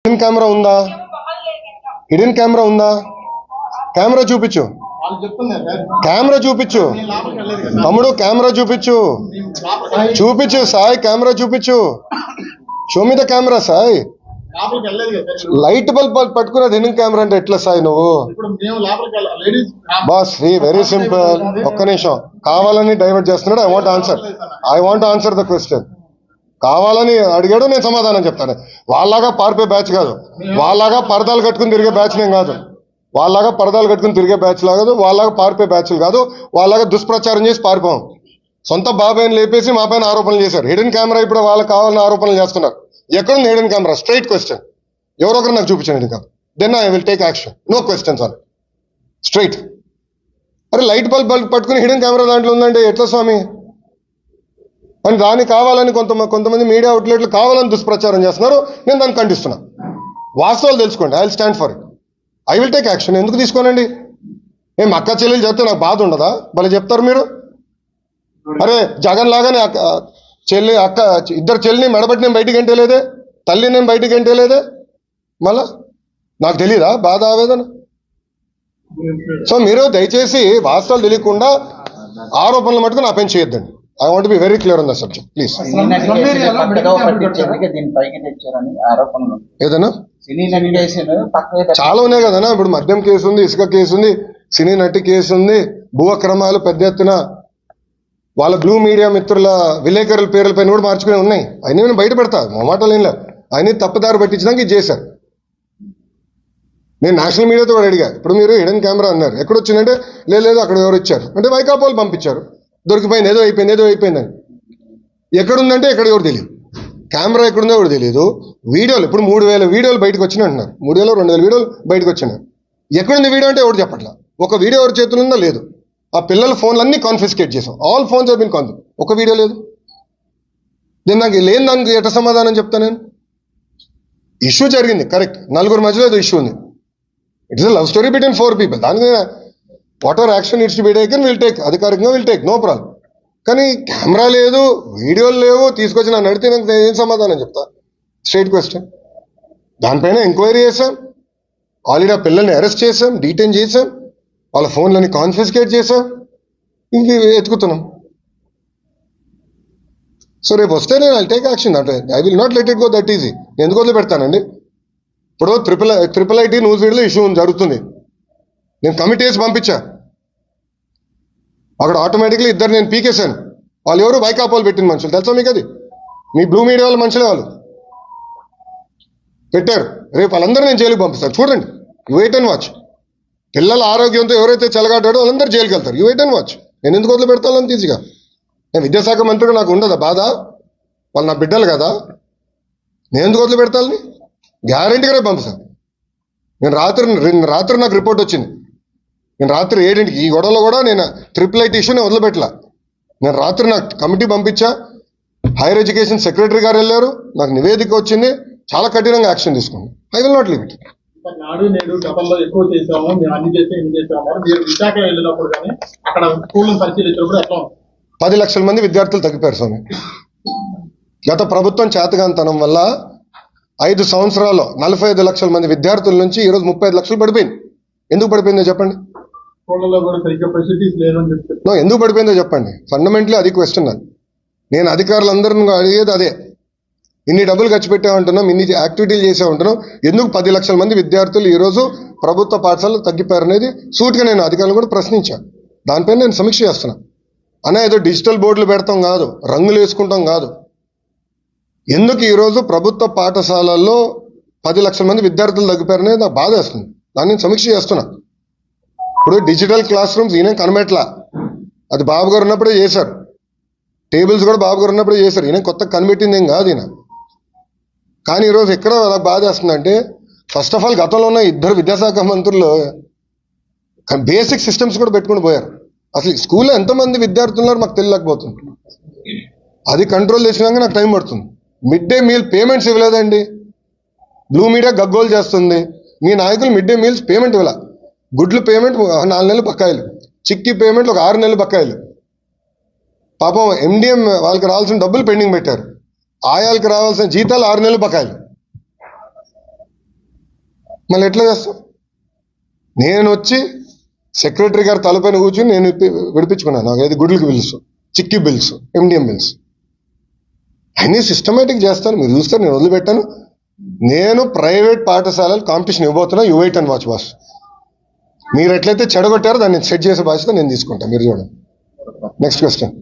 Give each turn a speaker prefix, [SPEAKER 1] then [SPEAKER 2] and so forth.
[SPEAKER 1] Hidden camera ఉందా? Hidden camera ఉందా? Camera చూపించు, కెమెరా చూపించు తమ్ముడు, కెమెరా చూపించు, చూపించు సాయి, కెమెరా చూపించు. Show me the camera Sai. Light bulb పట్టుకున్నది హిడెన్ కెమెరా అంటే ఎట్లా సాయి నువ్వు? Boss very simple. ఒక్క నిమిషం, కావాలని డైవర్ట్ చేస్తున్నాడు. I want answer the question. కావాలని అడిగాడు, నేను సమాధానం చెప్తాను. వాళ్ళలాగా పారిపోయే బ్యాచ్ కాదు, వాళ్ళలాగా పరదాలు కట్టుకుని తిరిగే బ్యాచ్ నేను కాదు, వాళ్ళలాగా పరదాలు కట్టుకుని తిరిగే బ్యాచ్ కాదు, వాళ్ళలాగా పారిపోయే బ్యాచ్లు కాదు, వాళ్ళలాగా దుష్ప్రచారం చేసి పారిపోం. సొంత బాబాయిని లేపేసి మా పైన ఆరోపణలు చేశారు. హిడెన్ కెమెరా ఇప్పుడు వాళ్ళకి కావాలని ఆరోపణలు చేస్తున్నారు. ఎక్కడుంది హిడెన్ కెమెరా? Straight question. ఎవరొకరు నాకు చూపించండి hidden camera, then I will take action. No questions on straight. అరే లైట్ బల్బ్ పట్టుకుని హిడెన్ కెమెరా దాంట్లో ఉందంటే ఎట్లా స్వామి? అని దాన్ని కావాలని కొంతమంది మీడియా అవుట్లెట్లు కావాలని దుష్ప్రచారం చేస్తున్నారు. నేను దాన్ని ఖండిస్తున్నా. వాస్తవాలు తెలుసుకోండి. I will stand for it. I will take action. ఎందుకు తీసుకోనండి? ఏం అక్క చెల్లెలు చెప్తే నాకు బాధ ఉండదా? భలే చెప్తారు మీరు. అరే జగన్ లాగానే చెల్లి అక్క ఇద్దరు చెల్లిని మెడబట్టి నేను బయటికి ఎంటలేదే, తల్లి నేను బయటికి ఎంటలేదే, మళ్ళా నాకు తెలియదా బాధ ఆవేదన? సో మీరు దయచేసి వాస్తవాలు తెలియకుండా ఆరోపణలు మటుకు నా పైన చేయొద్దండి. I want to be very clear on the subject, please. ఏదన్నా చాలా ఉన్నాయి కదనా. ఇప్పుడు మద్యం కేసు ఉంది, ఇసుక కేసు ఉంది, సినీ నటి కేసు ఉంది, భూ అక్రమాలు పెద్ద ఎత్తున వాళ్ళ బ్లూ మీడియా మిత్రుల విలేకరుల పేర్ల పైన కూడా మార్చుకునే ఉన్నాయి. అయినా నేను బయట పెడతా, మాటలు ఏం లేవు. అయినా తప్పుదారి పట్టించడానికి ఇది చేశారు. నేను నేషనల్ మీడియాతో కూడా అడిగా. ఇప్పుడు మీరు హిడెన్ కెమెరా అన్నారు, ఎక్కడొచ్చిందంటే లేదు అక్కడ ఎవరు ఇచ్చారు అంటే వైకాపాలు పంపించారు. దొరికిపోయింది, ఏదో అయిపోయిందని. ఎక్కడుందంటే ఎక్కడ ఎవరు తెలియదు. కెమెరా ఎక్కడుందో కూడా తెలియదు. వీడియోలు ఇప్పుడు 3000 వీడియోలు బయటకు వచ్చినాయి అంటున్నారు. 2000 వీడియోలు బయటకు వచ్చినాయి. ఎక్కడుంది వీడియో అంటే ఎవరు చెప్పట్లా. ఒక వీడియో ఎవరి చేతులు ఉందో లేదు. ఆ పిల్లల ఫోన్లు అన్నీ కాన్ఫిస్కేట్ చేసాం. All phones have been confiscate. ఒక వీడియో లేదు. నేను నాకు లేని దానికి ఎట్లా సమాధానం చెప్తా నేను? ఇష్యూ జరిగింది కరెక్ట్, నలుగురు మధ్యలో ఏదో ఇష్యూ ఉంది. It's a love story between 4 people. దానికి what ever action it's be taken will take, అధికారికంగా విల్ టేక్, నో ప్రాబ్లం. కానీ కెమెరా లేదు, వీడియోలు లేవు, తీసుకొచ్చి నన్ను అడిగితే నాకు ఏం సమాధానం చెప్తా? Straight question. దానిపైన ఎంక్వైరీ చేశాం, ఆల్రెడీ ఆ పిల్లల్ని అరెస్ట్ చేసాం, డీటైన్ చేసాం, వాళ్ళ ఫోన్లని కాన్ఫిస్కేట్ చేసాం, ఇంక ఎత్తుకుతున్నాం. సో రేపు వస్తే నేను ఐ టేక్ యాక్షన్. అంటే I will not let it go that easy. నేను ఎందుకు వదిలి పెడతానండి? ఇప్పుడు ట్రిపుల్ ఐటీ న్యూస్ వీడియోలో ఇష్యూ జరుగుతుంది. నేను కమిటీ వేసి పంపించా. అక్కడ ఆటోమేటిక్లీ ఇద్దరు నేను పీకేశాను. వాళ్ళు ఎవరు? వైకాపాలు పెట్టిన మనుషులు. తెలుసా మీకు? అది మీ బ్లూ మీడియా వాళ్ళ మనుషులే వాళ్ళు పెట్టారు. రేపు వాళ్ళందరూ నేను జైలుకి పంపిస్తాను. చూడండి, యూ వెయిట్ అండ్ వాచ్. పిల్లల ఆరోగ్యంతో ఎవరైతే చెలగాటాడో వాళ్ళందరూ జైలుకి వెళ్తారు. You wait and watch. నేను ఎందుకు వదిలి పెడతాను ఈజీగా? నేను విద్యాశాఖ మంత్రిగా నాకు ఉండదా బాధ? వాళ్ళు నా బిడ్డలు కదా, నేను ఎందుకు వదిలి పెడతాను? గ్యారంటీగా రేపు పంపిస్తాను. నేను రాత్రి నాకు రిపోర్ట్ వచ్చింది. నేను రాత్రి 7ంటికి ఈ గొడవలో కూడా నేను ట్రిపుల్ ఐటీ ఇష్యూ నేను వదిలిపెట్టలా. నేను రాత్రి నాకు కమిటీ పంపించా, హైయర్ ఎడ్యుకేషన్ సెక్రటరీ గారు వెళ్ళారు, నాకు నివేదిక వచ్చింది, చాలా కఠినంగా యాక్షన్ తీసుకున్నాను. I will not leave it.
[SPEAKER 2] నాడు నేడు గతంలో ఎక్కువ చేసాము, మేము అన్ని చేసి ఇన్ని చేసాము. మీరు విశాఖ వెళ్ళినప్పుడు కానీ అక్కడ స్కూళ్ళను పరిశీలించినప్పుడు ఎట్లా
[SPEAKER 1] 10 లక్షల మంది విద్యార్థులు తగ్గిపోయారు స్వామి. గత ప్రభుత్వం చేతగాంతనం వల్ల 5 సంవత్సరాల్లో 45 లక్షల మంది విద్యార్థుల నుంచి ఈరోజు 35 లక్షలు పడిపోయింది. ఎందుకు పడిపోయిందో చెప్పండి? ఎందుకు పడిపోయిందో చెప్పండి? ఫండమెంటలీ అది క్వశ్చన్. నేను అధికారులందరినీ అడిగేది అదే. ఇన్ని డబ్బులు ఖర్చు పెట్టామంటున్నాం, ఇన్ని యాక్టివిటీలు చేసామంటున్నాం, ఎందుకు 10 లక్షల మంది విద్యార్థులు ఈరోజు ప్రభుత్వ పాఠశాలలు తగ్గిపోయారు అనేది సూటిగా నేను అధికారులు కూడా ప్రశ్నించాను. దానిపైన నేను సమీక్ష చేస్తున్నా. అనే ఏదో డిజిటల్ బోర్డులు పెడతాం కాదు, రంగులు వేసుకుంటాం కాదు. ఎందుకు ఈరోజు ప్రభుత్వ పాఠశాలల్లో 10 లక్షల మంది విద్యార్థులు తగ్గిపోయారనేది నాకు బాధ వేస్తుంది. దాన్ని నేను సమీక్ష చేస్తున్నా. ఇప్పుడు డిజిటల్ క్లాస్ రూమ్స్ ఈయన కనబెట్లా, అది బాబు గారు ఉన్నప్పుడే చేశారు. టేబుల్స్ కూడా బాబు గారు ఉన్నప్పుడే చేశారు. ఈయన కొత్త కనిపెట్టింది ఏం కాదు ఈయన. కానీ ఈరోజు ఎక్కడ నాకు బాధ వేస్తుందంటే, ఫస్ట్ ఆఫ్ ఆల్ గతంలో ఉన్న 2 విద్యాశాఖ మంత్రులు బేసిక్ సిస్టమ్స్ కూడా పెట్టుకుని పోయారు. అసలు స్కూల్లో ఎంతమంది విద్యార్థులు ఉన్నారు మాకు తెలియలేకపోతుంది. అది కంట్రోల్ చేసినాక నాకు టైం పడుతుంది. మిడ్ డే మీల్ పేమెంట్స్ ఇవ్వలేదండి. బ్లూ మీడియా గగ్గోలు చేస్తుంది. మీ నాయకులు మిడ్ డే మీల్స్ పేమెంట్ ఇవ్వాల. గుడ్లు పేమెంట్ 4 నెలలు బకాయిలు, చిక్కీ పేమెంట్లు ఒక 6 నెలలు బకాయిలు. పాపం ఎండిఎం వాళ్ళకి రావాల్సిన డబ్బులు పెండింగ్ పెట్టారు. ఆయాలకు రావాల్సిన జీతాలు 6 నెలలు బకాయిలు. మళ్ళీ ఎట్లా చేస్తాం? నేను వచ్చి సెక్రటరీ గారు తలపైన కూర్చొని నేను విడిపించుకున్నాను. నాకు ఏది గుడ్లకి bills, chikki bills, MDM bills అన్నీ సిస్టమేటిక్ చేస్తాను. మీరు చూస్తారు, నేను వదిలిపెట్టాను. నేను ప్రైవేట్ పాఠశాలలు కాంపిటీషన్ ఇవ్వబోతున్నా. You wait and watch boss. మీరు ఎట్లయితే చెడగొట్టారో దాన్ని సెట్ చేసే బాధ్యత నేను తీసుకుంటాను. మీరు చూడండి. Next question.